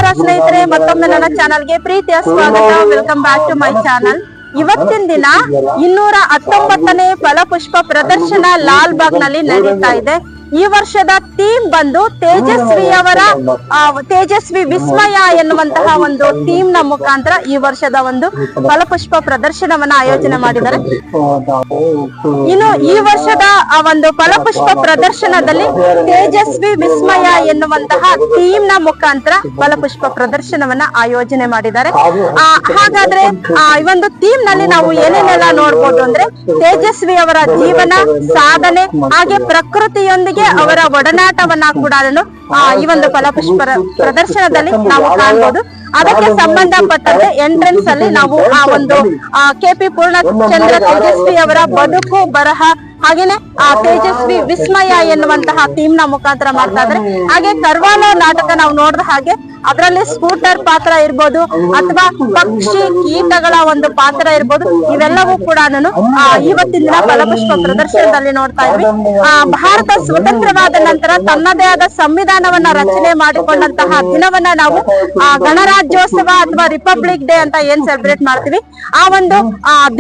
ನಮಸ್ಕಾರ ಸ್ನೇಹಿತರೆ, ಮತ್ತೊಮ್ಮೆ ನನ್ನ ಚಾನಲ್ಗೆ ಪ್ರೀತಿಯ ಸ್ವಾಗತ. Welcome back to my channel. ಇವತ್ತಿನ ದಿನ 219ನೇ ಫಲಪುಷ್ಪ ಪ್ರದರ್ಶನ ಲಾಲ್ ಬಾಗ್ ನಲ್ಲಿ ನಡೀತಾ ಇದೆ. ಈ ವರ್ಷದ ಥೀಮ್ ಬಂದು ತೇಜಸ್ವಿ ವಿಸ್ಮಯ ಎನ್ನುವಂತಹ ಒಂದು ಥೀಮ್ ನ ಮುಖಾಂತರ ಈ ವರ್ಷದ ಒಂದು ಫಲಪುಷ್ಪ ಪ್ರದರ್ಶನವನ್ನ ಆಯೋಜನೆ ಮಾಡಿದ್ದಾರೆ. ಇನ್ನು ಈ ವರ್ಷದ ಒಂದು ಫಲಪುಷ್ಪ ಪ್ರದರ್ಶನದಲ್ಲಿ ತೇಜಸ್ವಿ ವಿಸ್ಮಯ ಎನ್ನುವಂತಹ ಥೀಮ್ ನ ಮುಖಾಂತರ ಫಲಪುಷ್ಪ ಪ್ರದರ್ಶನವನ್ನ ಆಯೋಜನೆ ಮಾಡಿದ್ದಾರೆ. ಹಾಗಾದ್ರೆ ಈ ಒಂದು ಥೀಮ್ ನಲ್ಲಿ ನಾವು ಏನೇನೆಲ್ಲ ನೋಡ್ಬೋದು ಅಂದ್ರೆ, ತೇಜಸ್ವಿ ಅವರ ಜೀವನ, ಸಾಧನೆ, ಹಾಗೆ ಪ್ರಕೃತಿಯೊಂದಿಗೆ ಅವರ ಒಡನಾಟವನ್ನ ಕೂಡ ಈ ಒಂದು ಫಲಪುಷ್ಪ ಪ್ರದರ್ಶನದಲ್ಲಿ ನಾವು ಕಾಣಬಹುದು. ಅದಕ್ಕೆ ಸಂಬಂಧಪಟ್ಟಂತೆ ಎಂಟ್ರೆನ್ಸ್ ಅಲ್ಲಿ ನಾವು ಆ ಒಂದು KP ಪೂರ್ಣಚಂದ್ರ ತೇಜಸ್ವಿ ಅವರ ಬದುಕು, ಬರಹ, ಹಾಗೇನೆ ತೇಜಸ್ವಿ ವಿಸ್ಮಯ ಎನ್ನುವಂತಹ ಥೀಮ್ ನ ಮುಖಾಂತರ ಮಾಡ್ತಾ ಇದ್ರೆ. ಹಾಗೆ ಕರ್ವಾಲೋ ನಾಟಕ ನಾವು ನೋಡಿದ ಹಾಗೆ ಅದರಲ್ಲಿ ಸ್ಕೂಟರ್ ಪಾತ್ರ ಇರ್ಬೋದು, ಅಥವಾ ಪಕ್ಷಿ ಕೀಟಗಳ ಒಂದು ಪಾತ್ರ ಇರ್ಬೋದು, ಇವೆಲ್ಲವೂ ಕೂಡ ಇವತ್ತಿನ ದಿನ ಫಲಪುಷ್ಪ ಪ್ರದರ್ಶನದಲ್ಲಿ ನೋಡ್ತಾ ಇದ್ವಿ. ಭಾರತ ಸ್ವತಂತ್ರವಾದ ನಂತರ ತನ್ನದೇ ಆದ ಸಂವಿಧಾನವನ್ನ ರಚನೆ ಮಾಡಿಕೊಂಡಂತಹ ದಿನವನ್ನ ನಾವು ಗಣರಾಜ್ಯೋತ್ಸವ ಅಥವಾ ರಿಪಬ್ಲಿಕ್ ಡೇ ಅಂತ ಏನ್ ಸೆಲೆಬ್ರೇಟ್ ಮಾಡ್ತೀವಿ, ಆ ಒಂದು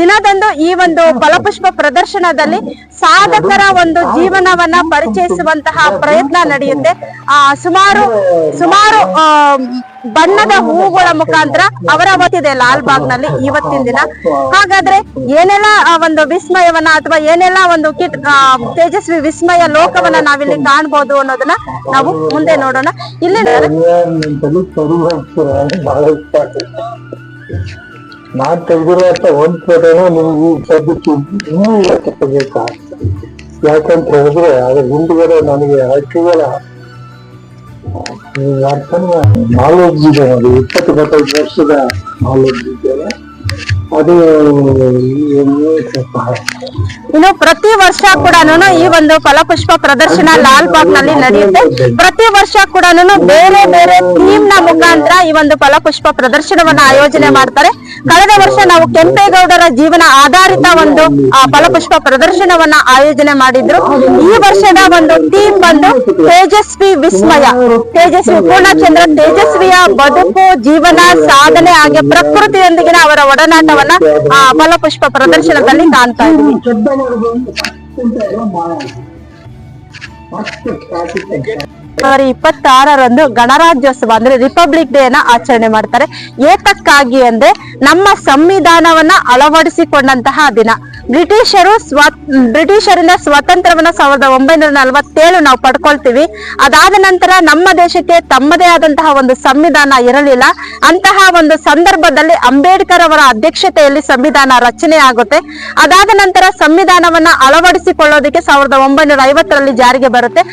ದಿನದಂದು ಈ ಒಂದು ಫಲಪುಷ್ಪ ಪ್ರದರ್ಶನದಲ್ಲಿ ಸಾಧಕರ ಒಂದು ಜೀವನವನ್ನ ಪರಿಚಯಿಸುವಂತಹ ಪ್ರಯತ್ನ ನಡೆಯುತ್ತೆ. ಸುಮಾರು ಬಣ್ಣದ ಹೂವುಗಳ ಮುಖಾಂತರ ಅವರ ಹೊತ್ತಿದೆ ಲಾಲ್ ಬಾಗ್ ನಲ್ಲಿ ಇವತ್ತಿನ ದಿನ. ಹಾಗಾದ್ರೆ ಏನೆಲ್ಲ ಒಂದು ವಿಸ್ಮಯವನ್ನ ಅಥವಾ ಏನೆಲ್ಲ ಒಂದು ತೇಜಸ್ವಿ ವಿಸ್ಮಯ ಲೋಕವನ್ನ ನಾವಿಲ್ಲಿ ಕಾಣ್ಬೋದು ಅನ್ನೋದನ್ನ ನಾವು ಮುಂದೆ ನೋಡೋಣ. ಇಲ್ಲಿ ನಾನ್ ತೆಗೆದಿರುವಂತ ಒಂದ್ ಫೋಟೋನು ನಿಮ್ಗೆ ಸದ್ಯಕ್ಕೆ ಇನ್ನೂ ಬೇಕಾ? ಯಾಕಂತ ಹೇಳಿದ್ರೆ ಅದ್ರ ಹಿಂದ್ಗಡೆ ನನಗೆ ಹಕ್ಕಿಗಳ ನಾಲೆಡ್ಜ್ ಇದೆ. ನೋಡಿ, 20-25 ವರ್ಷದ ನಾಲೆಡ್ಜ್ ಇದೆ. ಅದು ಇನ್ನು ಪ್ರತಿ ವರ್ಷ ಕೂಡ ಈ ಒಂದು ಫಲಪುಷ್ಪ ಪ್ರದರ್ಶನ ಲಾಲ್ ಬಾಗ್ ನಲ್ಲಿ ನಡೆಯುತ್ತೆ. ಪ್ರತಿ ವರ್ಷ ಕೂಡ ಬೇರೆ ಬೇರೆ ಥೀಮ್ ನ ಮುಖಾಂತರ ಈ ಒಂದು ಫಲಪುಷ್ಪ ಪ್ರದರ್ಶನವನ್ನ ಆಯೋಜನೆ ಮಾಡ್ತಾರೆ. ಕಳೆದ ವರ್ಷ ನಾವು ಕೆಂಪೇಗೌಡರ ಜೀವನ ಆಧಾರಿತ ಒಂದು ಫಲಪುಷ್ಪ ಪ್ರದರ್ಶನವನ್ನ ಆಯೋಜನೆ ಮಾಡಿದ್ರು. ಈ ವರ್ಷದ ಒಂದು ಥೀಮ್ ಬಂದು ತೇಜಸ್ವಿ ವಿಸ್ಮಯ. ತೇಜಸ್ವಿ ಪೂರ್ಣಚಂದ್ರ ತೇಜಸ್ವಿಯ ಬದುಕು, ಜೀವನ, ಸಾಧನೆ, ಹಾಗೆ ಪ್ರಕೃತಿಯೊಂದಿಗಿನ ಅವರ ಒಡನಾಟವನ್ನ ಫಲಪುಷ್ಪ ಪ್ರದರ್ಶನದಲ್ಲಿ ಕಾಣ್ತಾ ಇದ್ದೀವಿ. ಫೆಬ್ರವರಿ 26ರಂದು ಗಣರಾಜ್ಯೋತ್ಸವ ಅಂದ್ರೆ ರಿಪಬ್ಲಿಕ್ ಡೇ ನ ಆಚರಣೆ ಮಾಡ್ತಾರೆ. ಏತಕ್ಕಾಗಿ ಅಂದ್ರೆ ನಮ್ಮ ಸಂವಿಧಾನವನ್ನ ಅಳವಡಿಸಿಕೊಂಡಂತಹ ದಿನ. ಬ್ರಿಟಿಷರಿಂದ ಸ್ವಾತಂತ್ರ್ಯವನ್ನ 1947 ನಾವು ಪಡ್ಕೊಳ್ತೀವಿ. ಅದಾದ ನಂತರ ನಮ್ಮ ದೇಶಕ್ಕೆ ತಮ್ಮದೇ ಆದಂತಹ ಒಂದು ಸಂವಿಧಾನ ಇರಲಿಲ್ಲ. ಅಂತಹ ಒಂದು ಸಂದರ್ಭದಲ್ಲಿ ಅಂಬೇಡ್ಕರ್ ಅವರ ಅಧ್ಯಕ್ಷತೆಯಲ್ಲಿ ಸಂವಿಧಾನ ರಚನೆ ಆಗುತ್ತೆ. ಅದಾದ ನಂತರ ಸಂವಿಧಾನವನ್ನ ಅಳವಡಿಸಿಕೊಳ್ಳೋದಕ್ಕೆ 1950ರಲ್ಲಿ ಜಾರಿಗೆ ಬರುತ್ತೆ,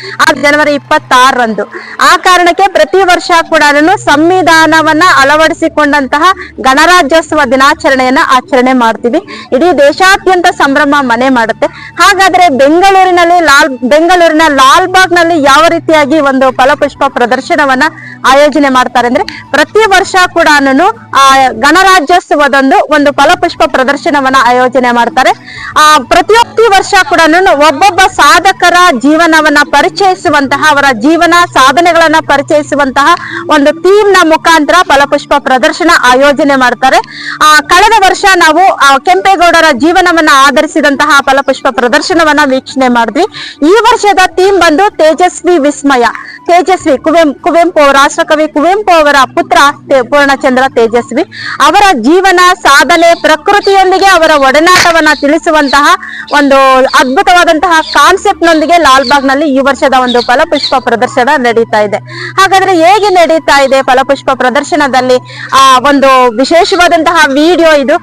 ಜನವರಿ 26ರಂದು. ಆ ಕಾರಣಕ್ಕೆ ಪ್ರತಿ ವರ್ಷ ಕೂಡ ಸಂವಿಧಾನವನ್ನ ಅಳವಡಿಸಿಕೊಂಡಂತಹ ಗಣರಾಜ್ಯೋತ್ಸವ ದಿನಾಚರಣೆಯನ್ನ ಆಚರಣೆ ಮಾಡ್ತೀವಿ. ಇಡೀ ದೇಶಾದ್ಯಂತ ಸಂಭ್ರಮ ಮನೆ ಮಾಡುತ್ತೆ. ಹಾಗಾದ್ರೆ ಬೆಂಗಳೂರಿನ ಲಾಲ್ ಬಾಗ್ ನಲ್ಲಿ ಯಾವ ರೀತಿಯಾಗಿ ಒಂದು ಫಲಪುಷ್ಪ ಪ್ರದರ್ಶನವನ್ನ ಆಯೋಜನೆ ಮಾಡ್ತಾರೆ ಅಂದ್ರೆ, ಪ್ರತಿ ವರ್ಷ ಕೂಡ ಗಣರಾಜ್ಯೋತ್ಸವದಂದು ಒಂದು ಫಲಪುಷ್ಪ ಪ್ರದರ್ಶನವನ್ನ ಆಯೋಜನೆ ಮಾಡ್ತಾರೆ. ಪ್ರತಿ ವರ್ಷ ಕೂಡ ಒಬ್ಬೊಬ್ಬ ಸಾಧಕರ ಜೀವನವನ್ನ ಪರಿಚಯಿಸುವಂತಹ, ಅವರ ಜೀವನ ಸಾಧನೆಗಳನ್ನ ಪರಿಚಯಿಸುವಂತಹ ಒಂದು ಥೀಮ್ ನ ಮುಖಾಂತರ ಫಲಪುಷ್ಪ ಪ್ರದರ್ಶನ ಆಯೋಜನೆ ಮಾಡ್ತಾರೆ. ಕಳೆದ ವರ್ಷ ನಾವು ಕೆಂಪೇಗೌಡರ ಜೀವನವನ್ನ ಆಧರಿಸಿದಂತಹ ಫಲಪುಷ್ಪ ಪ್ರದರ್ಶನವನ್ನ ವೀಕ್ಷಣೆ ಮಾಡಿದ್ವಿ. ಈ ವರ್ಷದ ಥೀಮ್ ಬಂದು ತೇಜಸ್ವಿ ವಿಸ್ಮಯ. ತೇಜಸ್ವಿ ಕುವೆಂಪು, ರಾಷ್ಟ್ರಕವಿ ಕುವೆಂಪು ಅವರ ಪುತ್ರ ಪೂರ್ಣಚಂದ್ರ ತೇಜಸ್ವಿ ಅವರ ಜೀವನ, ಸಾಧನೆ, ಪ್ರಕೃತಿಯೊಂದಿಗೆ ಅವರ ಒಡನಾಟವನ್ನ ತಿಳಿಸುವಂತಹ ಒಂದು ಅದ್ಭುತವಾದಂತಹ ಕಾನ್ಸೆಪ್ಟ್ ನೊಂದಿಗೆ ಲಾಲ್ ಬಾಗ್ ನಲ್ಲಿ ಈ ವರ್ಷದ ಒಂದು ಫಲಪುಷ್ಪ ಪ್ರದರ್ಶನ ನಡೀತಾ ಇದೆ. ಹಾಗಾದ್ರೆ ಹೇಗೆ ನಡೀತಾ ಇದೆ ಫಲಪುಷ್ಪ ಪ್ರದರ್ಶನದಲ್ಲಿ ಒಂದು ವಿಶೇಷವಾದಂತಹ ವಿಡಿಯೋ ಇದು.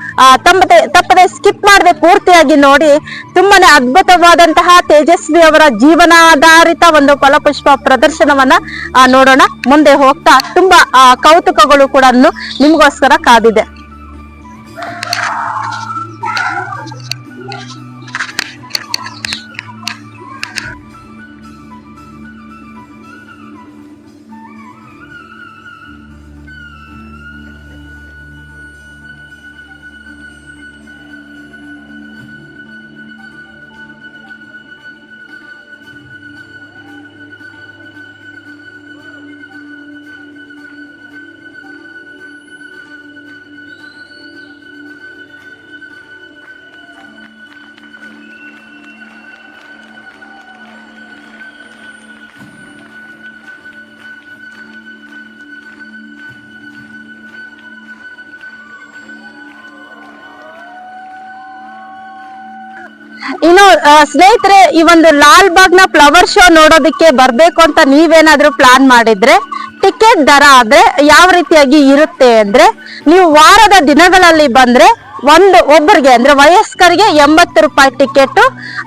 ತಪ್ಪದೆ ಸ್ಕಿಪ್ ಮಾಡದೆ ಪೂರ್ತಿಯಾಗಿ ನೋಡಿ. ತುಂಬಾನೇ ಅದ್ಭುತವಾದಂತಹ ತೇಜಸ್ವಿ ಅವರ ಜೀವನಾಧಾರಿತ ಒಂದು ಫಲಪುಷ್ಪ ಪ್ರದರ್ಶನವನ್ನ ನೋಡೋಣ. ಮುಂದೆ ಹೋಗ್ತಾ ತುಂಬಾ ಕೌತುಕಗಳು ಕೂಡ ನಿಮಗೋಸ್ಕರ ಕಾದಿದೆ. ಇನ್ನು ಸ್ನೇಹಿತರೆ, ಈ ಒಂದು ಲಾಲ್ ಬಾಗ್ ನ ಫ್ಲವರ್ ಶೋ ನೋಡೋದಕ್ಕೆ ಬರ್ಬೇಕು ಅಂತ ನೀವೇನಾದ್ರೂ ಪ್ಲಾನ್ ಮಾಡಿದ್ರೆ ಟಿಕೆಟ್ ದರ ಆದ್ರೆ ಯಾವ ರೀತಿಯಾಗಿ ಇರುತ್ತೆ ಅಂದ್ರೆ, ನೀವು ವಾರದ ದಿನಗಳಲ್ಲಿ ಬಂದ್ರೆ ಒಬ್ಬರಿಗೆ ಅಂದ್ರೆ ವಯಸ್ಕರಿಗೆ 80 ರೂಪಾಯಿ ಟಿಕೆಟ್,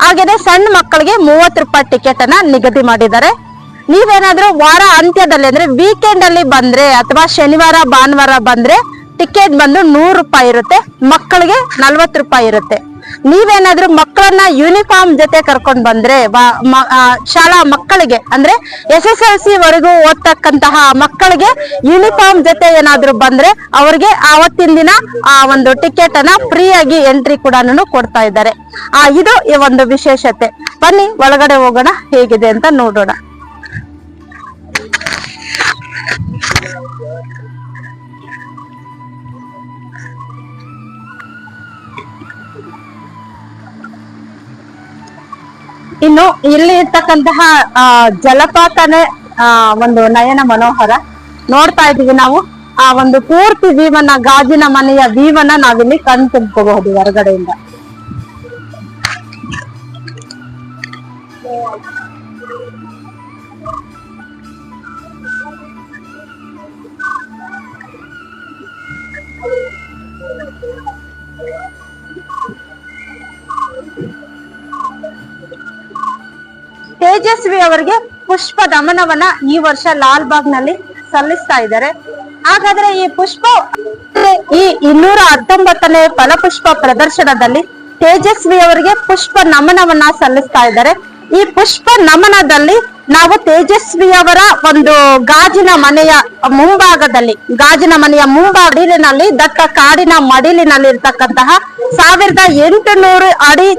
ಹಾಗೇನೆ ಸಣ್ಣ ಮಕ್ಕಳಿಗೆ 30 ರೂಪಾಯಿ ಟಿಕೆಟ್ ಅನ್ನ ನಿಗದಿ ಮಾಡಿದ್ದಾರೆ. ನೀವೇನಾದ್ರೂ ವಾರ ಅಂತ್ಯದಲ್ಲಿ ಅಂದ್ರೆ ವೀಕೆಂಡ್ ಅಲ್ಲಿ ಬಂದ್ರೆ ಅಥವಾ ಶನಿವಾರ ಭಾನುವಾರ ಬಂದ್ರೆ ಟಿಕೆಟ್ ಬಂದು 100 ರೂಪಾಯಿ ಇರುತ್ತೆ, ಮಕ್ಕಳಿಗೆ 40 ರೂಪಾಯಿ ಇರುತ್ತೆ. ನೀವೇನಾದ್ರೂ ಮಕ್ಕಳನ್ನ ಯೂನಿಫಾರ್ಮ್ ಜೊತೆ ಕರ್ಕೊಂಡ್ ಬಂದ್ರೆ ಶಾಲಾ ಮಕ್ಕಳಿಗೆ ಅಂದ್ರೆ SSLC ವರೆಗೂ ಓದ್ತಕ್ಕಂತಹ ಮಕ್ಕಳಿಗೆ ಯೂನಿಫಾರ್ಮ್ ಜೊತೆ ಏನಾದ್ರು ಬಂದ್ರೆ ಅವ್ರಿಗೆ ಆವತ್ತಿನ ದಿನ ಆ ಒಂದು ಟಿಕೆಟ್ ಅನ್ನ ಫ್ರೀ ಆಗಿ ಎಂಟ್ರಿ ಕೂಡ ಕೊಡ್ತಾ ಇದ್ದಾರೆ. ಇದು ಈ ಒಂದು ವಿಶೇಷತೆ. ಬನ್ನಿ ಒಳಗಡೆ ಹೋಗೋಣ, ಹೇಗಿದೆ ಅಂತ ನೋಡೋಣ. ಇನ್ನು ಇಲ್ಲಿ ಇರ್ತಕ್ಕಂತಹ ಜಲಪಾತನೇ ಒಂದು ನಯನ ಮನೋಹರ ನೋಡ್ತಾ ಇದೀವಿ ನಾವು. ಆ ಒಂದು ಪೂರ್ತಿ ವ್ಯೂವನ್ನ, ಗಾಜಿನ ಮನೆಯ ವ್ಯೂವನ್ನ ನಾವಿಲ್ಲಿ ಕಣ್ ತುಂಬ್ಕೋಬಹುದು ಹೊರಗಡೆಯಿಂದ. ತೇಜಸ್ವಿ ಅವರಿಗೆ ಪುಷ್ಪ ನಮನವನ್ನ ಈ ವರ್ಷ ಲಾಲ್ ಬಾಗ್ ನಲ್ಲಿ ಸಲ್ಲಿಸ್ತಾ ಇದ್ದಾರೆ. ಹಾಗಾದ್ರೆ ಈ ಪುಷ್ಪ ಈ 219ನೇ ಫಲಪುಷ್ಪ ಪ್ರದರ್ಶನದಲ್ಲಿ ತೇಜಸ್ವಿ ಅವರಿಗೆ ಪುಷ್ಪ ನಮನವನ್ನ ಸಲ್ಲಿಸ್ತಾ ಇದ್ದಾರೆ. ಈ ಪುಷ್ಪ ನಮನದಲ್ಲಿ ನಾವು ತೇಜಸ್ವಿ ಅವರ ಒಂದು ಗಾಜಿನ ಮನೆಯ ಮುಂಭಾಗದಲ್ಲಿ ದಟ್ಟ ಕಾಡಿನ ಮಡಿಲಿನಲ್ಲಿ ಇರ್ತಕ್ಕಂತಹ 1800 ಅಡಿ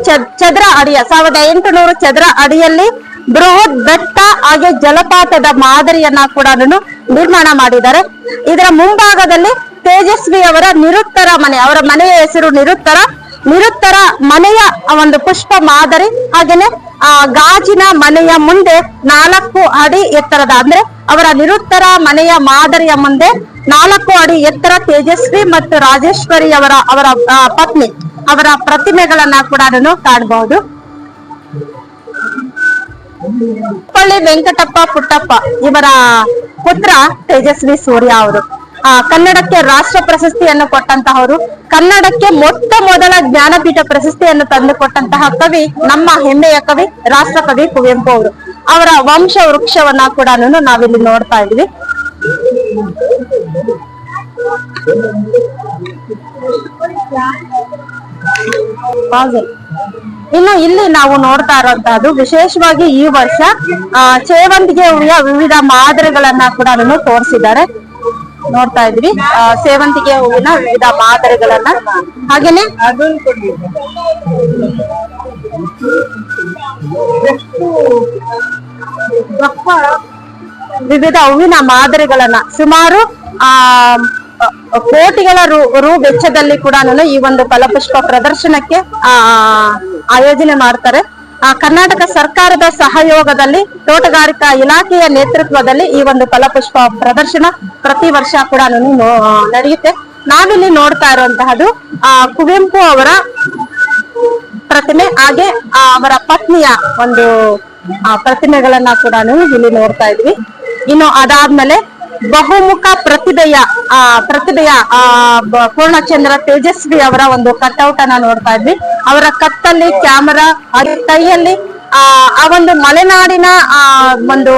ಚದರ ಅಡಿಯ 1800 ಚದರ ಅಡಿಯಲ್ಲಿ ಬೃಹತ್ ಬೆಟ್ಟ ಹಾಗೆ ಜಲಪಾತದ ಮಾದರಿಯನ್ನ ಕೂಡ ನಿರ್ಮಾಣ ಮಾಡಿದ್ದಾರೆ. ಇದರ ಮುಂಭಾಗದಲ್ಲಿ ತೇಜಸ್ವಿ ಅವರ ನಿರುತ್ತರ ಮನೆ, ಅವರ ಮನೆಯ ಹೆಸರು ನಿರುತ್ತರ ಮನೆಯ ಒಂದು ಪುಷ್ಪ ಮಾದರಿ, ಹಾಗೇನೆ ಆ ಗಾಜಿನ ಮನೆಯ ಮುಂದೆ 4 ಅಡಿ ಎತ್ತರದ ಅಂದ್ರೆ ಅವರ ನಿರುತ್ತರ ಮನೆಯ ಮಾದರಿಯ ಮುಂದೆ 4 ಅಡಿ ಎತ್ತರ ತೇಜಸ್ವಿ ಮತ್ತು ರಾಜೇಶ್ವರಿ ಅವರ ಪತ್ನಿ ಅವರ ಪ್ರತಿಮೆಗಳನ್ನ ಕೂಡ ಕಾಣಬಹುದು. ಪಳ್ಳಿ ವೆಂಕಟಪ್ಪ ಪುಟ್ಟಪ್ಪ ಇವರ ಪುತ್ರ ತೇಜಸ್ವಿ ಸೂರ್ಯ ಅವರು ಕನ್ನಡಕ್ಕೆ ರಾಷ್ಟ್ರ ಪ್ರಶಸ್ತಿಯನ್ನು ಕೊಟ್ಟಂತಹವರು, ಕನ್ನಡಕ್ಕೆ ಮೊಟ್ಟ ಮೊದಲ ಜ್ಞಾನಪೀಠ ಪ್ರಶಸ್ತಿಯನ್ನು ತಂದು ಕೊಟ್ಟಂತಹ ಕವಿ, ನಮ್ಮ ಹೆಮ್ಮೆಯ ಕವಿ ರಾಷ್ಟ್ರಕವಿ ಕುವೆಂಪು ಅವರು. ಅವರ ವಂಶ ವೃಕ್ಷವನ್ನ ಕೂಡ ನಾವಿಲ್ಲಿ ನೋಡ್ತಾ ಇದ್ವಿ. ಇನ್ನು ಇಲ್ಲಿ ನಾವು ನೋಡ್ತಾ ಇರುವಂತಹದ್ದು ವಿಶೇಷವಾಗಿ ಈ ವರ್ಷ ಸೇವಂತಿಗೆ ಹೂವಿನ ವಿವಿಧ ಮಾದರಿಗಳನ್ನ ಕೂಡ ತೋರಿಸಿದ್ದಾರೆ. ನೋಡ್ತಾ ಇದ್ವಿ ಸೇವಂತಿಗೆ ಹೂವಿನ ವಿವಿಧ ಮಾದರಿಗಳನ್ನ, ಹಾಗೇನೆ ವಿವಿಧ ಹೂವಿನ ಮಾದರಿಗಳನ್ನ ಸುಮಾರು ಕೋಟಿಗಳ ರು ವೆಚ್ಚದಲ್ಲಿ ಕೂಡ ಈ ಒಂದು ಫಲಪುಷ್ಪ ಪ್ರದರ್ಶನಕ್ಕೆ ಆಯೋಜನೆ ಮಾಡ್ತಾರೆ. ಕರ್ನಾಟಕ ಸರ್ಕಾರದ ಸಹಯೋಗದಲ್ಲಿ ತೋಟಗಾರಿಕಾ ಇಲಾಖೆಯ ನೇತೃತ್ವದಲ್ಲಿ ಈ ಒಂದು ಫಲಪುಷ್ಪ ಪ್ರದರ್ಶನ ಪ್ರತಿ ವರ್ಷ ಕೂಡ ನಡೆಯುತ್ತೆ. ನಾವಿಲ್ಲಿ ನೋಡ್ತಾ ಇರುವಂತಹದ್ದು ಕುವೆಂಪು ಅವರ ಪ್ರತಿಮೆ, ಹಾಗೆ ಅವರ ಪತ್ನಿಯ ಒಂದು ಪ್ರತಿಮೆಗಳನ್ನ ಕೂಡ ಇಲ್ಲಿ ನೋಡ್ತಾ ಇದ್ವಿ. ಇನ್ನು ಅದಾದ್ಮೇಲೆ ಬಹುಮುಖ ಪ್ರತಿಭೆಯ ಪೂರ್ಣಚಂದ್ರ ತೇಜಸ್ವಿ ಅವರ ಒಂದು ಕಟ್ಔಟ್ ಅನ್ನ ನೋಡ್ತಾ ಇದ್ವಿ. ಅವರ ಕತ್ತಲ್ಲಿ ಕ್ಯಾಮರಾ, ಕೈಯಲ್ಲಿ ಆ ಒಂದು ಮಲೆನಾಡಿನ ಒಂದು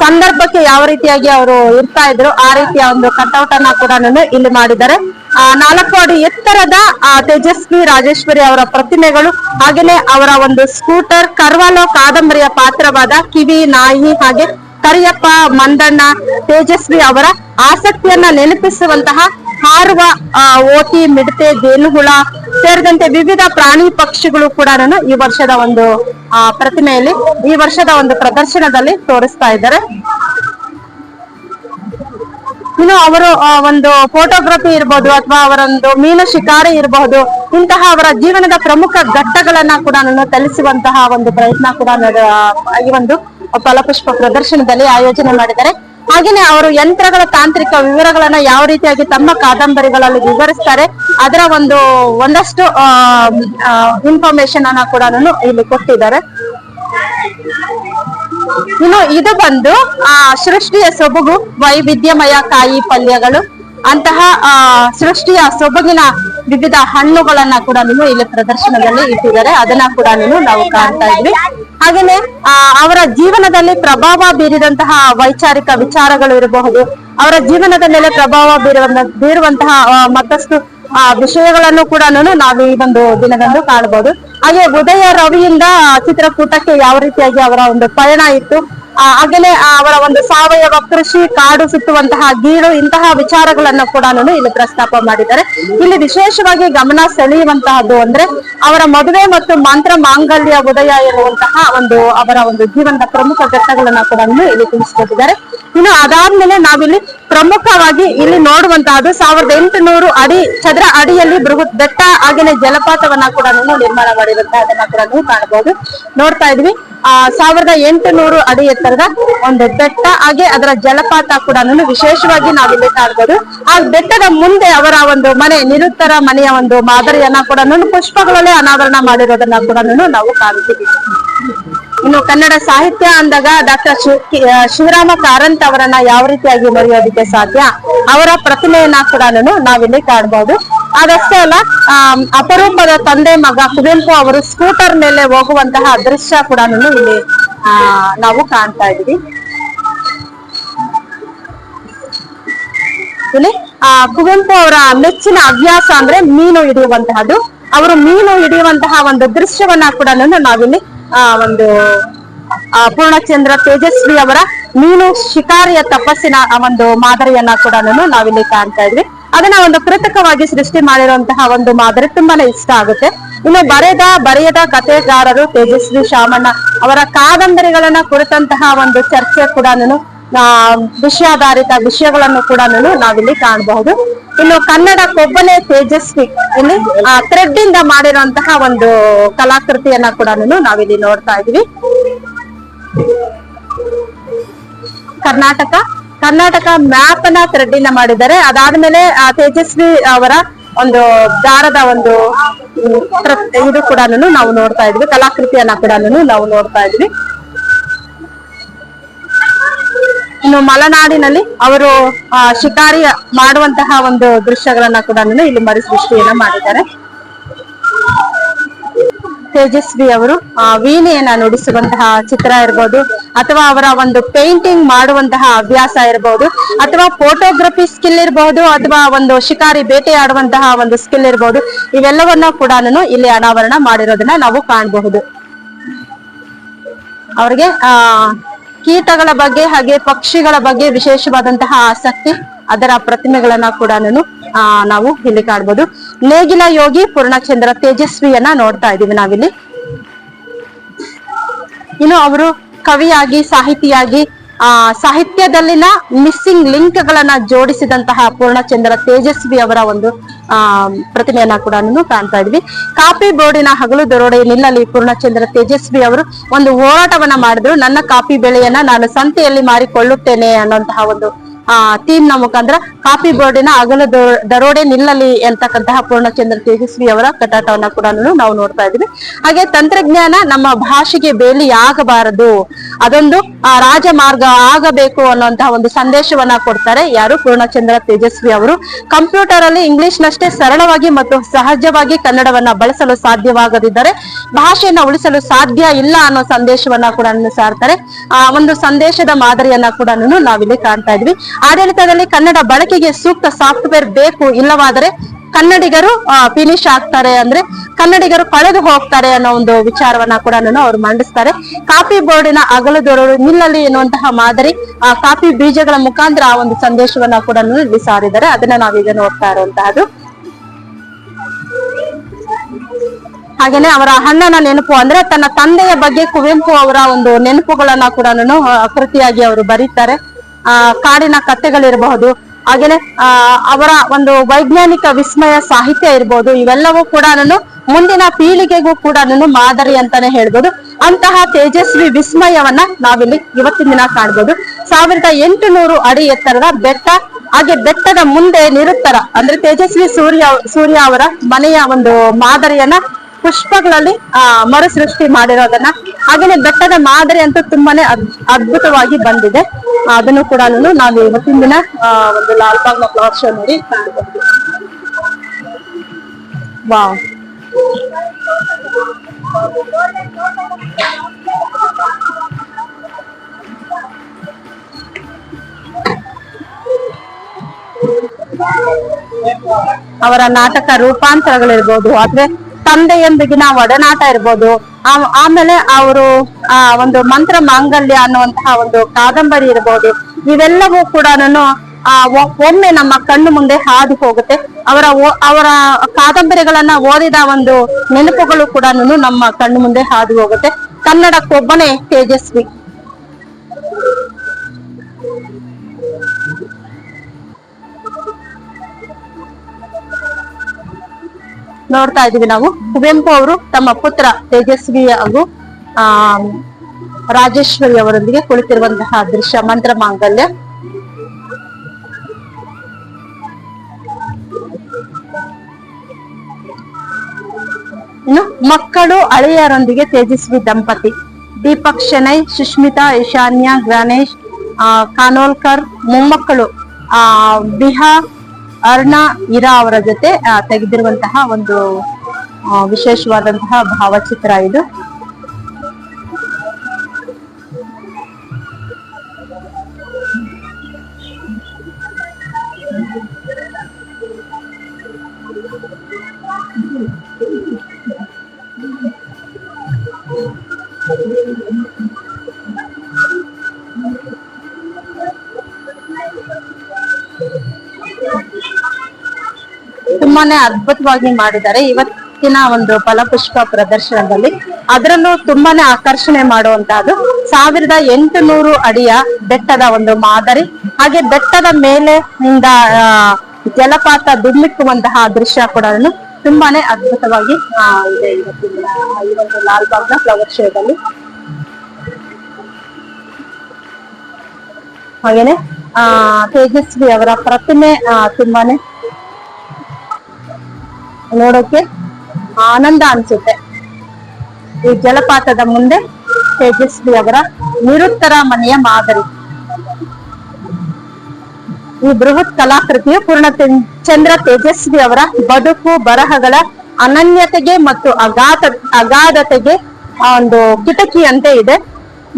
ಸಂದರ್ಭಕ್ಕೆ ಯಾವ ರೀತಿಯಾಗಿ ಅವರು ಇರ್ತಾ ಇದ್ರು ಆ ರೀತಿಯ ಒಂದು ಕಟ್ಔಟ್ ಅನ್ನ ಕೂಡ ಇಲ್ಲಿ ಮಾಡಿದ್ದಾರೆ. 4 ಅಡಿ ಎತ್ತರದ ತೇಜಸ್ವಿ ರಾಜೇಶ್ವರಿ ಅವರ ಪ್ರತಿಮೆಗಳು, ಹಾಗೇನೆ ಅವರ ಒಂದು ಸ್ಕೂಟರ್, ಕರ್ವಾಲೋ ಕಾದಂಬರಿಯ ಪಾತ್ರವಾದ ಕಿವಿ ನಾಯಿ, ಹಾಗೆ ಕರಿಯಪ್ಪ ಮಂದಣ್ಣ ತೇಜಸ್ವಿ ಅವರ ಆಸಕ್ತಿಯನ್ನ ನೆನಪಿಸುವಂತಹ ಹಾರುವ ಓಟಿ, ಮಿಡತೆ, ಜೇನುಹುಳ ಸೇರಿದಂತೆ ವಿವಿಧ ಪ್ರಾಣಿ ಪಕ್ಷಿಗಳು ಕೂಡ ಈ ವರ್ಷದ ಒಂದು ಪ್ರತಿಮೆಯಲ್ಲಿ, ಈ ವರ್ಷದ ಒಂದು ಪ್ರದರ್ಶನದಲ್ಲಿ ತೋರಿಸ್ತಾ ಇದ್ದಾರೆ. ಇನ್ನು ಅವರು ಒಂದು ಫೋಟೋಗ್ರಫಿ ಇರಬಹುದು ಅಥವಾ ಅವರೊಂದು ಮೀನು ಶಿಕಾರಿ ಇರಬಹುದು, ಇಂತಹ ಅವರ ಜೀವನದ ಪ್ರಮುಖ ಘಟ್ಟಗಳನ್ನ ಕೂಡ ತಿಳಿಸುವಂತಹ ಒಂದು ಪ್ರಯತ್ನ ಕೂಡ ಈ ಒಂದು ಫಲಪುಷ್ಪ ಪ್ರದರ್ಶನದಲ್ಲಿ ಆಯೋಜನೆ ಮಾಡಿದ್ದಾರೆ. ಹಾಗೇನೆ ಅವರು ಯಂತ್ರಗಳ ತಾಂತ್ರಿಕ ವಿವರಗಳನ್ನ ಯಾವ ರೀತಿಯಾಗಿ ತಮ್ಮ ಕಾದಂಬರಿಗಳಲ್ಲಿ ವಿವರಿಸ್ತಾರೆ, ಅದರ ಒಂದಷ್ಟು ಇನ್ಫಾರ್ಮೇಶನ್ ಅನ್ನ ಕೂಡ ಇಲ್ಲಿ ಕೊಟ್ಟಿದ್ದಾರೆ. ಇನ್ನು ಇದು ಬಂದು ಸೃಷ್ಟಿಯ ಸೊಬಗು ವೈವಿಧ್ಯಮಯ ಕಾಯಿ ಪಲ್ಯಗಳು ಅಂತಹ ಸೃಷ್ಟಿಯ ಸೊಬಗಿನ ವಿವಿಧ ಹಣ್ಣುಗಳನ್ನ ಕೂಡ ಇಲ್ಲಿ ಪ್ರದರ್ಶನದಲ್ಲಿ ಇಟ್ಟಿದ್ದಾರೆ. ಅದನ್ನ ಕೂಡ ನಾವು ಕಾಣ್ತಾ ಇದ್ವಿ. ಹಾಗೇನೆ ಅವರ ಜೀವನದಲ್ಲಿ ಪ್ರಭಾವ ಬೀರಿದಂತಹ ವೈಚಾರಿಕ ವಿಚಾರಗಳು ಇರಬಹುದು, ಅವರ ಜೀವನದ ಮೇಲೆ ಪ್ರಭಾವ ಬೀರುವಂತಹ ಮತ್ತಷ್ಟು ವಿಷಯಗಳನ್ನು ಕೂಡ ನಾವು ಈ ಒಂದು ದಿನದಂದು ಕಾಣಬಹುದು. ಹಾಗೆ ಉದಯ ರವಿಯಿಂದ ಚಿತ್ರಕೂಟಕ್ಕೆ ಯಾವ ರೀತಿಯಾಗಿ ಅವರ ಒಂದು ಪಯಣ ಇತ್ತು, ಹಾಗೇನೆ ಅವರ ಒಂದು ಸಾವಯವ ಕೃಷಿ, ಕಾಡು ಸುತ್ತುವಂತಹ ಗೀಳು, ಇಂತಹ ವಿಚಾರಗಳನ್ನು ಕೂಡ ಇಲ್ಲಿ ಪ್ರಸ್ತಾಪ ಮಾಡಿದ್ದಾರೆ. ಇಲ್ಲಿ ವಿಶೇಷವಾಗಿ ಗಮನ ಸೆಳೆಯುವಂತಹದ್ದು ಅಂದ್ರೆ ಅವರ ಮದುವೆ ಮತ್ತು ಮಂತ್ರ ಮಾಂಗಲ್ಯ ಉದಯ ಎನ್ನುವಂತಹ ಅವರ ಒಂದು ಜೀವನದ ಪ್ರಮುಖ ಘಟ್ಟಗಳನ್ನ ಕೂಡ ಇಲ್ಲಿ ತಿಳಿಸ್ಕೊಟ್ಟಿದ್ದಾರೆ. ಇನ್ನು ಅದಾದ್ಮೇಲೆ ನಾವಿಲ್ಲಿ ಪ್ರಮುಖವಾಗಿ ಇಲ್ಲಿ ನೋಡುವಂತಹದ್ದು 1800 ಚದರ ಅಡಿಯಲ್ಲಿ ಬೃಹತ್ ಬೆಟ್ಟ ಹಾಗೇನೆ ಜಲಪಾತವನ್ನ ಕೂಡ ನಿರ್ಮಾಣ ಮಾಡಿರುವಂತಹದನ್ನ ಕೂಡ ನೀವು ಕಾಣಬಹುದು. ನೋಡ್ತಾ ಇದ್ವಿ 1800 ಅಡಿ ಎತ್ತರದ ಒಂದು ಬೆಟ್ಟ, ಹಾಗೆ ಅದರ ಜಲಪಾತ ಕೂಡ ವಿಶೇಷವಾಗಿ ನಾವಿಲ್ಲಿ ಕಾಣಬಹುದು. ಆ ಬೆಟ್ಟದ ಮುಂದೆ ಅವರ ಒಂದು ಮನೆ, ನಿರುತ್ತರ ಮನೆಯ ಒಂದು ಮಾದರಿಯನ್ನ ಕೂಡ ಪುಷ್ಪಗಳಲ್ಲೇ ಅನಾವರಣ ಮಾಡಿರೋದನ್ನ ಕೂಡ ನಾವು ಕಾಣ್ತೀವಿ. ಇನ್ನು ಕನ್ನಡ ಸಾಹಿತ್ಯ ಅಂದಾಗ ಡಾಕ್ಟರ್ ಶಿವರಾಮ ಕಾರಂತ್ ಅವರನ್ನ ಯಾವ ರೀತಿಯಾಗಿ ಮರೆಯೋದಕ್ಕೆ ಸಾಧ್ಯ, ಅವರ ಪ್ರತಿಮೆಯನ್ನ ಕೂಡ ನಾವಿಲ್ಲಿ ಕಾಣಬಹುದು. ಅದಷ್ಟೇ ಅಲ್ಲ, ಅಪರೂಪದ ತಂದೆ ಮಗ ಕುವೆಂಪು ಅವರು ಸ್ಕೂಟರ್ ಮೇಲೆ ಹೋಗುವಂತಹ ದೃಶ್ಯ ಕೂಡ ಇಲ್ಲಿ ನಾವು ಕಾಣ್ತಾ ಇದೀವಿ. ಇಲ್ಲಿ ಕುವೆಂಪು ಅವರ ಮೆಚ್ಚಿನ ಹವ್ಯಾಸ ಅಂದ್ರೆ ಮೀನು ಹಿಡಿಯುವಂತಹದ್ದು. ಅವರು ಮೀನು ಹಿಡಿಯುವಂತಹ ಒಂದು ದೃಶ್ಯವನ್ನ ಕೂಡ ನಾವಿಲ್ಲಿ ಪೂರ್ಣಚಂದ್ರ ತೇಜಸ್ವಿ ಅವರ ಮೀನು ಶಿಕಾರಿಯ ತಪಸ್ಸಿನ ಒಂದು ಮಾದರಿಯನ್ನ ಕೂಡ ನಾವಿಲ್ಲಿ ಕಾಣ್ತಾ ಇದ್ವಿ. ಅದನ್ನ ಒಂದು ಕೃತಕವಾಗಿ ಸೃಷ್ಟಿ ಮಾಡಿರುವಂತಹ ಒಂದು ಮಾದರಿ ತುಂಬಾನೇ ಇಷ್ಟ ಆಗುತ್ತೆ. ಇನ್ನು ಬರೆಯದ ಕಥೆಗಾರರು ತೇಜಸ್ವಿ ಶಾಮಣ್ಣ ಅವರ ಕಾದಂಬರಿಗಳನ್ನ ಕುರಿತಂತಹ ಒಂದು ಚರ್ಚೆ ಕೂಡ ವಿಷಯಾಧಾರಿತ ವಿಷಯಗಳನ್ನು ಕೂಡ ನಾವಿಲ್ಲಿ ಕಾಣಬಹುದು. ಇನ್ನು ಕನ್ನಡ ಕೊಬ್ಬನೆ ತೇಜಸ್ವಿ ಇಲ್ಲಿ ಥ್ರೆಡ್ ಇಂದ ಮಾಡಿರುವಂತಹ ಒಂದು ಕಲಾಕೃತಿಯನ್ನ ಕೂಡ ನಾವಿಲ್ಲಿ ನೋಡ್ತಾ ಇದೀವಿ. ಕರ್ನಾಟಕ ಮ್ಯಾಪ್ ಅನ್ನ ಥ್ರೆಡ್ ಇಂದ ಮಾಡಿದ್ದಾರೆ. ಅದಾದ್ಮೇಲೆ ತೇಜಸ್ವಿ ಅವರ ಒಂದು ದಾರದ ಒಂದು ಇದು ಕೂಡ ನಾವು ನೋಡ್ತಾ ಇದ್ವಿ, ಕಲಾಕೃತಿಯನ್ನ ಕೂಡ ನಾವು ನೋಡ್ತಾ ಇದ್ವಿ. ಇನ್ನು ಮಲೆನಾಡಿನಲ್ಲಿ ಅವರು ಶಿಕಾರಿ ಮಾಡುವಂತಹ ಒಂದು ದೃಶ್ಯಗಳನ್ನ ಕೂಡ ಇಲ್ಲಿ ಮರುಸೃಷ್ಟಿಯನ್ನ ಮಾಡಿದ್ದಾರೆ. ತೇಜಸ್ವಿ ಅವರು ವೀಣೆಯನ್ನ ನುಡಿಸುವಂತಹ ಚಿತ್ರ ಇರ್ಬೋದು, ಅಥವಾ ಅವರ ಒಂದು ಪೇಂಟಿಂಗ್ ಮಾಡುವಂತಹ ಹವ್ಯಾಸ ಇರಬಹುದು, ಅಥವಾ ಫೋಟೋಗ್ರಫಿ ಸ್ಕಿಲ್ ಇರಬಹುದು, ಅಥವಾ ಒಂದು ಶಿಕಾರಿ ಬೇಟೆಯಾಡುವಂತಹ ಒಂದು ಸ್ಕಿಲ್ ಇರಬಹುದು, ಇವೆಲ್ಲವನ್ನ ಕೂಡ ಇಲ್ಲಿ ಅನಾವರಣ ಮಾಡಿರೋದನ್ನ ನಾವು ಕಾಣಬಹುದು. ಅವ್ರಿಗೆ ಕೀಟಗಳ ಬಗ್ಗೆ ಹಾಗೆ ಪಕ್ಷಿಗಳ ಬಗ್ಗೆ ವಿಶೇಷವಾದಂತಹ ಆಸಕ್ತಿ, ಅದರ ಪ್ರತಿಮೆಗಳನ್ನ ಕೂಡ ನಾವು ಇಲ್ಲಿ ಕಾಣಬಹುದು. ನೇಗಿಲ ಯೋಗಿ ಪೂರ್ಣಚಂದ್ರ ತೇಜಸ್ವಿಯನ್ನ ನೋಡ್ತಾ ಇದೀವಿ ನಾವಿಲ್ಲಿ. ಇನ್ನು ಅವರು ಕವಿಯಾಗಿ, ಸಾಹಿತಿಯಾಗಿ ಸಾಹಿತ್ಯದಲ್ಲಿನ ಮಿಸ್ಸಿಂಗ್ ಲಿಂಕ್ ಗಳನ್ನ ಜೋಡಿಸಿದಂತಹ ಪೂರ್ಣಚಂದ್ರ ತೇಜಸ್ವಿ ಅವರ ಒಂದು ಪ್ರತಿಮೆಯನ್ನ ಕೂಡ ಕಾಣ್ತಾ ಇದ್ವಿ. ಕಾಫಿ ಬೋರ್ಡಿನ ಹಗಲು ದರೋಡೆ ನಿಲ್ಲಲಿ ಪೂರ್ಣಚಂದ್ರ ತೇಜಸ್ವಿ ಅವರು ಒಂದು ಹೋರಾಟವನ್ನ ಮಾಡಿದ್ರು. ನನ್ನ ಕಾಫಿ ಬೆಳೆಯನ್ನ ನಾನು ಸಂತೆಯಲ್ಲಿ ಮಾರಿಕೊಳ್ಳುತ್ತೇನೆ ಅನ್ನುವಂತಹ ಒಂದು ಥೀಮ್ ನ ಮುಖಾಂತರ ಕಾಫಿ ಬೋರ್ಡಿನ ಹಗಲು ದರೋಡೆ ನಿಲ್ಲಲಿ ಅಂತಕ್ಕಂತಹ ಪೂರ್ಣಚಂದ್ರ ತೇಜಸ್ವಿ ಅವರ ಕಟಾಟವನ್ನ ಕೂಡ ನಾವು ನೋಡ್ತಾ ಇದ್ವಿ. ಹಾಗೆ ತಂತ್ರಜ್ಞಾನ ನಮ್ಮ ಭಾಷೆಗೆ ಬೇಲಿ ಆಗಬಾರದು, ಅದೊಂದು ರಾಜಮಾರ್ಗ ಆಗಬೇಕು ಅನ್ನುವಂತಹ ಒಂದು ಸಂದೇಶವನ್ನ ಕೊಡ್ತಾರೆ. ಯಾರು? ಪೂರ್ಣಚಂದ್ರ ತೇಜಸ್ವಿ ಅವರು. ಕಂಪ್ಯೂಟರ್ ಅಲ್ಲಿ ಇಂಗ್ಲಿಷ್ ನಷ್ಟೇ ಸರಳವಾಗಿ ಮತ್ತು ಸಹಜವಾಗಿ ಕನ್ನಡವನ್ನ ಬಳಸಲು ಸಾಧ್ಯವಾಗದಿದ್ದರೆ ಭಾಷೆಯನ್ನ ಉಳಿಸಲು ಸಾಧ್ಯ ಇಲ್ಲ ಅನ್ನೋ ಸಂದೇಶವನ್ನ ಕೂಡ ಸಾರ್ತಾರೆ. ಒಂದು ಸಂದೇಶದ ಮಾದರಿಯನ್ನ ಕೂಡ ನಾವಿಲ್ಲಿ ಕಾಣ್ತಾ ಇದ್ವಿ. ಆಡಳಿತದಲ್ಲಿ ಕನ್ನಡ ಬಳಕೆಗೆ ಸೂಕ್ತ ಸಾಫ್ಟ್ವೇರ್ ಬೇಕು, ಇಲ್ಲವಾದರೆ ಕನ್ನಡಿಗರು ಫಿನಿಶ್ ಆಗ್ತಾರೆ, ಅಂದ್ರೆ ಕನ್ನಡಿಗರು ಕಳೆದು ಹೋಗ್ತಾರೆ ಅನ್ನೋ ಒಂದು ವಿಚಾರವನ್ನ ಕೂಡ ಅವ್ರು ಮಂಡಿಸ್ತಾರೆ. ಕಾಫಿ ಬೋರ್ಡಿನ ಹಗಲು ದರೋಡೆ ನಿಲ್ಲಲಿ ಎನ್ನುವಂತಹ ಮಾದರಿ ಕಾಫಿ ಬೀಜಗಳ ಮುಖಾಂತರ ಆ ಒಂದು ಸಂದೇಶವನ್ನ ಕೂಡ ಇಲ್ಲಿ ಸಾರಿದ್ದಾರೆ. ಅದನ್ನ ನಾವೀಗ ನೋಡ್ತಾ ಇರುವಂತಹದ್ದು. ಹಾಗೇನೆ ಅವರ ಅಣ್ಣನ ನೆನಪು ಅಂದ್ರೆ ತನ್ನ ತಂದೆಯ ಬಗ್ಗೆ ಕುವೆಂಪು ಅವರ ಒಂದು ನೆನಪುಗಳನ್ನ ಕೂಡ ಕೃತಿಯಾಗಿ ಅವರು ಬರೀತಾರೆ. ಕಾಡಿನ ಕಥೆಗಳಿರಬಹುದು, ಹಾಗೇನೆ ಅವರ ಒಂದು ವೈಜ್ಞಾನಿಕ ವಿಸ್ಮಯ ಸಾಹಿತ್ಯ ಇರಬಹುದು, ಇವೆಲ್ಲವೂ ಕೂಡ ಮುಂದಿನ ಪೀಳಿಗೆಗೂ ಕೂಡ ಮಾದರಿ ಅಂತಾನೆ ಹೇಳ್ಬೋದು. ಅಂತಹ ತೇಜಸ್ವಿ ವಿಸ್ಮಯವನ್ನ ನಾವಿಲ್ಲಿ ಇವತ್ತಿನ ದಿನ ಕಾಣ್ಬೋದು. 1800 ಅಡಿ ಎತ್ತರದ ಬೆಟ್ಟ, ಹಾಗೆ ಬೆಟ್ಟದ ಮುಂದೆ ನಿರುತ್ತರ ಅಂದ್ರೆ ತೇಜಸ್ವಿ ಸೂರ್ಯ ಅವರ ಮನೆಯ ಒಂದು ಮಾದರಿಯನ್ನ ಪುಷ್ಪಗಳಲ್ಲಿ ಮರು ಸೃಷ್ಟಿ ಮಾಡಿರೋದನ್ನ, ಹಾಗೇನೆ ಬೆಟ್ಟದ ಮಾದರಿ ಅಂತೂ ತುಂಬಾನೇ ಅದ್ಭುತವಾಗಿ ಬಂದಿದೆ. ಅದನ್ನು ಕೂಡ ನಾವು ಇವತ್ತಿನ ದಿನ ಒಂದು ಲಾಲ್ಬಾಗ್ನ ಫ್ಲವರ್ ಶೋ ನೋಡಿ ಕಾಣ್ಬೋದು. ವಾವ್, ಅವರ ನಾಟಕ ರೂಪಾಂತರಗಳಿರ್ಬೋದು, ಆದ್ರೆ ತಂದೆಯೊಂದಿಗಿನ ಒಡನಾಟ ಇರ್ಬೋದು, ಆಮೇಲೆ ಅವರು ಒಂದು ಮಂತ್ರ ಮಾಂಗಲ್ಯ ಅನ್ನುವಂತಹ ಒಂದು ಕಾದಂಬರಿ ಇರ್ಬೋದು, ಇವೆಲ್ಲವೂ ಕೂಡ ಒಮ್ಮೆ ನಮ್ಮ ಕಣ್ಣು ಮುಂದೆ ಹಾದು ಹೋಗುತ್ತೆ. ಅವರ ಕಾದಂಬರಿಗಳನ್ನ ಓದಿದ ಒಂದು ನೆನಪುಗಳು ಕೂಡ ನಮ್ಮ ಕಣ್ಣು ಮುಂದೆ ಹಾದು ಹೋಗುತ್ತೆ. ಕನ್ನಡಕ್ಕೊಬ್ಬನೇ ತೇಜಸ್ವಿ. ನೋಡ್ತಾ ಇದೀವಿ ನಾವು ಕುವೆಂಪು ಅವರು ತಮ್ಮ ಪುತ್ರ ತೇಜಸ್ವಿ ಹಾಗೂ ರಾಜೇಶ್ವರಿ ಅವರೊಂದಿಗೆ ಕುಳಿತಿರುವಂತಹ ದೃಶ್ಯ, ಮಂತ್ರ ಮಾಂಗಲ್ಯ. ಇನ್ನು ಮಕ್ಕಳು ಅಳಿಯರೊಂದಿಗೆ ತೇಜಸ್ವಿ ದಂಪತಿ ದೀಪಕ್ ಶೆಣೈ, ಸುಷ್ಮಿತಾ, ಈಶಾನ್ಯ, ಗಣೇಶ್ ಕಾನೋಲ್ಕರ್ ಮೊಮ್ಮಕ್ಕಳು ಬಿಹಾ, ಅರ್ಣ, ಇರಾ ಅವರ ಜೊತೆ ತೆಗೆದಿರುವಂತಹ ಒಂದು ವಿಶೇಷವಾದಂತಹ ಭಾವಚಿತ್ರ ಇದು. ತುಂಬಾನೇ ಅದ್ಭುತವಾಗಿ ಮಾಡಿದ್ದಾರೆ ಇವತ್ತಿನ ಒಂದು ಫಲಪುಷ್ಪ ಪ್ರದರ್ಶನದಲ್ಲಿ. ಅದರಲ್ಲೂ ತುಂಬಾನೇ ಆಕರ್ಷಣೆ ಮಾಡುವಂತಹದ್ದು 1800 ಅಡಿಯ ಬೆಟ್ಟದ ಒಂದು ಮಾದರಿ, ಹಾಗೆ ಬೆಟ್ಟದ ಮೇಲೆ ಜಲಪಾತ ಧುಮ್ಮಿಕ್ಕುವಂತಹ ದೃಶ್ಯ ಕೂಡ ತುಂಬಾನೇ ಅದ್ಭುತವಾಗಿ ಇದೆ ಇವತ್ತಿನ ಈ ಒಂದು ಲಾಲ್ಬಾಗ್ನ ಫ್ಲವರ್ ಶೋದಲ್ಲಿ. ಹಾಗೇನೆ ತೇಜಸ್ವಿ ಅವರ ಪ್ರತಿಮೆ ತುಂಬಾನೇ ನೋಡೋಕೆ ಆನಂದ ಅನ್ಸುತ್ತೆ. ಈ ಜಲಪಾತದ ಮುಂದೆ ತೇಜಸ್ವಿ ಅವರ ನಿರುತ್ತರ ಮನೆಯ ಮಾದರಿ. ಈ ಬೃಹತ್ ಕಲಾಕೃತಿಯು ಪೂರ್ಣಚಂದ್ರ ತೇಜಸ್ವಿ ಅವರ ಬದುಕು ಬರಹಗಳ ಅನನ್ಯತೆಗೆ ಮತ್ತು ಅಗಾಧತೆಗೆ ಒಂದು ಕಿಟಕಿಯಂತೆ ಇದೆ.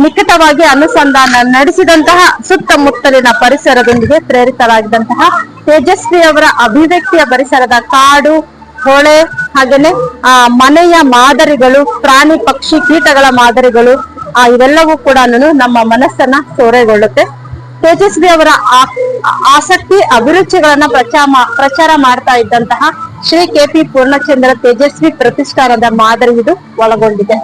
ನಿಕಟವಾಗಿ ಅನುಸಂಧಾನ ನಡೆಸಿದಂತಹ ಸುತ್ತಮುತ್ತಲಿನ ಪರಿಸರದೊಂದಿಗೆ ಪ್ರೇರಿತರಾಗಿದ್ದಂತಹ ತೇಜಸ್ವಿ ಅವರ ಅಭಿವ್ಯಕ್ತಿಯ ಪರಿಸರದ ಕಾಡು, ಹೊಳೆ, ಹಾಗೇನೆ ಮನೆಯ ಮಾದರಿಗಳು, ಪ್ರಾಣಿ ಪಕ್ಷಿ ಕೀಟಗಳ ಮಾದರಿಗಳು, ಇವೆಲ್ಲವೂ ಕೂಡ ನಮ್ಮ ಮನಸ್ಸನ್ನ ಸೂರೆಗೊಳ್ಳುತ್ತೆ. ತೇಜಸ್ವಿ ಅವರ ಆಸಕ್ತಿ ಅಭಿರುಚಿಗಳನ್ನ ಪ್ರಚಾರ ಮಾಡ್ತಾ ಇದ್ದಂತಹ ಶ್ರೀ KP ಪೂರ್ಣಚಂದ್ರ ತೇಜಸ್ವಿ ಪ್ರತಿಷ್ಠಾನದ ಮಾದರಿ ಇದು ಒಳಗೊಂಡಿದೆ.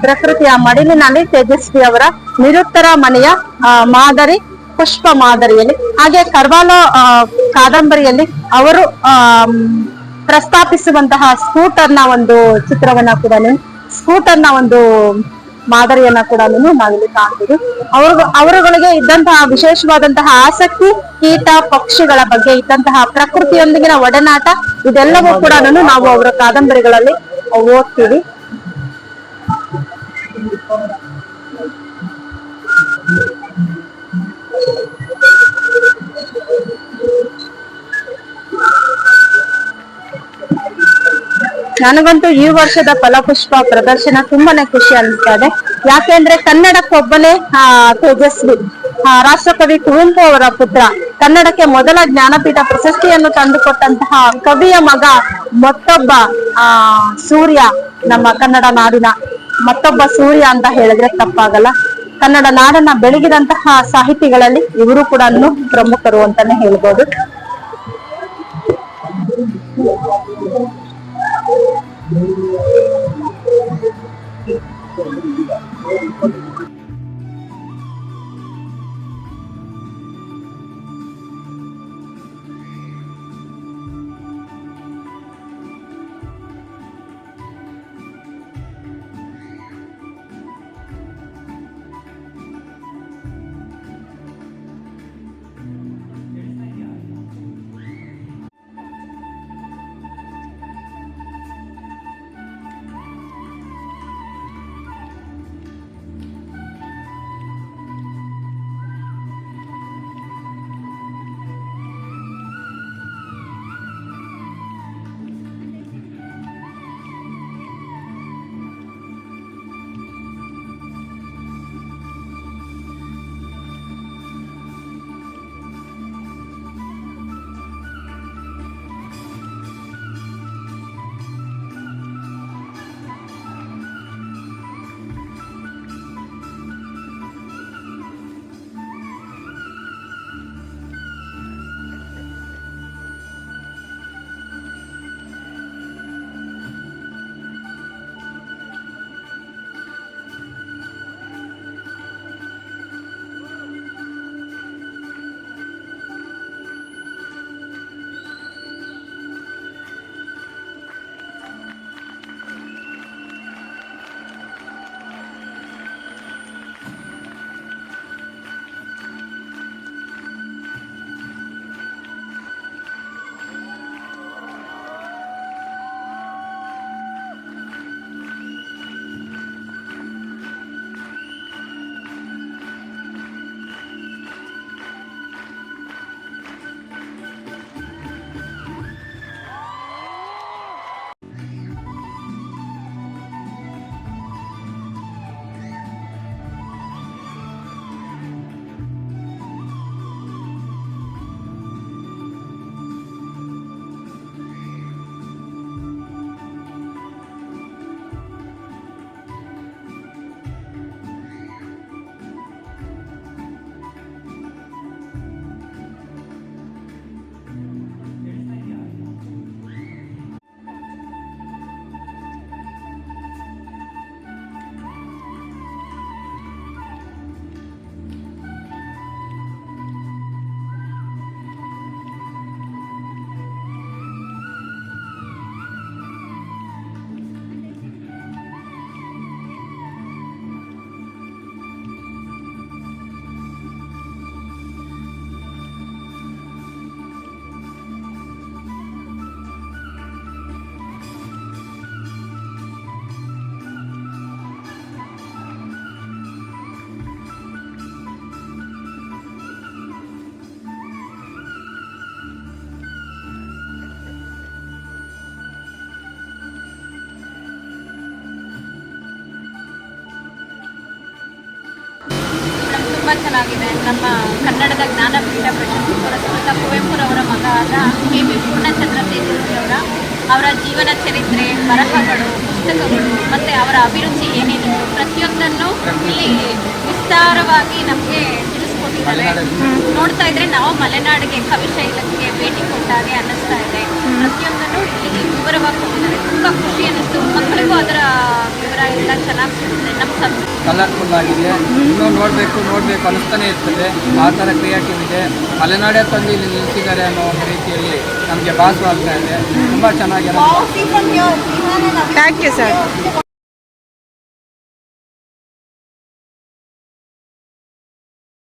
ಪ್ರಕೃತಿಯ ಮಡಿಲಿನಲ್ಲಿ ತೇಜಸ್ವಿ ಅವರ ನಿರುತ್ತರ ಮನೆಯ ಮಾದರಿ ಪುಷ್ಪ ಮಾದರಿಯಲ್ಲಿ, ಹಾಗೆ ಕರ್ವಾಲೋ ಕಾದಂಬರಿಯಲ್ಲಿ ಅವರು ಪ್ರಸ್ತಾಪಿಸುವಂತಹ ಸ್ಕೂಟರ್ನ ಒಂದು ಚಿತ್ರವನ್ನ ಕೂಡ, ಸ್ಕೂಟರ್ನ ಒಂದು ಮಾದರಿಯನ್ನ ಕೂಡ ನಾವಿಲ್ಲಿ ಕಾಣ್ತೀವಿ. ಅವರುಗಳಿಗೆ ಇದ್ದಂತಹ ವಿಶೇಷವಾದಂತಹ ಆಸಕ್ತಿ ಕೀಟ ಪಕ್ಷಿಗಳ ಬಗ್ಗೆ ಇದ್ದಂತಹ ಪ್ರಕೃತಿಯೊಂದಿಗಿನ ಒಡನಾಟ, ಇದೆಲ್ಲವೂ ಕೂಡ ನಾವು ಅವರ ಕಾದಂಬರಿಗಳಲ್ಲಿ ಓದ್ತೀವಿ. ನನಗಂತೂ ಈ ವರ್ಷದ ಫಲಪುಷ್ಪ ಪ್ರದರ್ಶನ ತುಂಬಾನೇ ಖುಷಿ ಅನಿಸ್ತಾ ಇದೆ. ಯಾಕೆಂದ್ರೆ ಕನ್ನಡಕ್ಕೊಬ್ಬನೇ ತೇಜಸ್ವಿ, ರಾಷ್ಟ್ರಕವಿ ಕುವೆಂಪು ಅವರ ಪುತ್ರ, ಕನ್ನಡಕ್ಕೆ ಮೊದಲ ಜ್ಞಾನಪೀಠ ಪ್ರಶಸ್ತಿಯನ್ನು ತಂದುಕೊಟ್ಟಂತಹ ಕವಿಯ ಮಗ, ಮತ್ತೊಬ್ಬ ಸೂರ್ಯ, ನಮ್ಮ ಕನ್ನಡ ನಾಡಿನ ಮತ್ತೊಬ್ಬ ಸೂರ್ಯ ಅಂತ ಹೇಳಿದ್ರೆ ತಪ್ಪಾಗಲ್ಲ. ಕನ್ನಡ ನಾಡನ್ನ ಬೆಳಗಿದಂತಹ ಸಾಹಿತಿಗಳಲ್ಲಿ ಇವರು ಕೂಡ ಪ್ರಮುಖರು ಅಂತಾನೆ ಹೇಳ್ಬೋದು. ಚೆನ್ನಾಗಿದೆ. ನಮ್ಮ ಕನ್ನಡದ ಜ್ಞಾನಪೀಠ ಪ್ರಶಸ್ತಿ ಪುರಸ್ಕೃತ ಕುವೆಂಪುರವರ ಮಗ ಆದ KP ಪೂರ್ಣಚಂದ್ರ ತೇಜಸ್ವಿಯವರ ಅವರ ಜೀವನ ಚರಿತ್ರೆ, ಬರಹಗಳು, ಪುಸ್ತಕಗಳು ಮತ್ತು ಅವರ ಅಭಿರುಚಿ ಏನೇನಿತ್ತು ಪ್ರತಿಯೊಂದನ್ನು ಇಲ್ಲಿ ವಿಸ್ತಾರವಾಗಿ ನಮಗೆ ತಿಳಿಸ್ಕೊಟ್ಟಿದ್ದಾರೆ. ನೋಡ್ತಾ ಇದ್ರೆ ನಾವು ಮಲೆನಾಡಿಗೆ ಕವಿಶೈಲಕ್ಕೆ ಭೇಟಿ ಕೊಟ್ಟಾಗೆ ಅನ್ನಿಸ್ತಾ ಇದೆ. ಪ್ರತಿಯೊಂದನ್ನು ಇಲ್ಲಿ ವಿವರವಾಗಿ ಕೊಟ್ಟಿದ್ದಾರೆ. ತುಂಬ ಖುಷಿ ಅನ್ನಿಸ್ತು. ಮಕ್ಕಳಿಗೂ ಅದರ ವಿವರ ಎಲ್ಲ ಚೆನ್ನಾಗಿ ಸಿಗುತ್ತೆ. ನಮ್ಮ ಸಂಸ್ಕೃತಿ ಕಲರ್ಫುಲ್ ಆಗಿದೆ. ಇನ್ನೂ ನೋಡಬೇಕು ಅನ್ನಿಸ್ತಾನೆ ಇರ್ತದೆ. ಆ ಥರ ಕ್ರಿಯೇಟಿವ್ ಇದೆ. ಮಲೆನಾಡೇ ತಂದು ಇಲ್ಲಿ ನಿಲ್ಲಿಸಿದ್ದಾರೆ ಅನ್ನೋ ಒಂದು ರೀತಿಯಲ್ಲಿ ನಮಗೆ ಭಾಸವಾಗ್ತಾ ಇದೆ. ತುಂಬ ಚೆನ್ನಾಗಿದೆ. Thank you sir.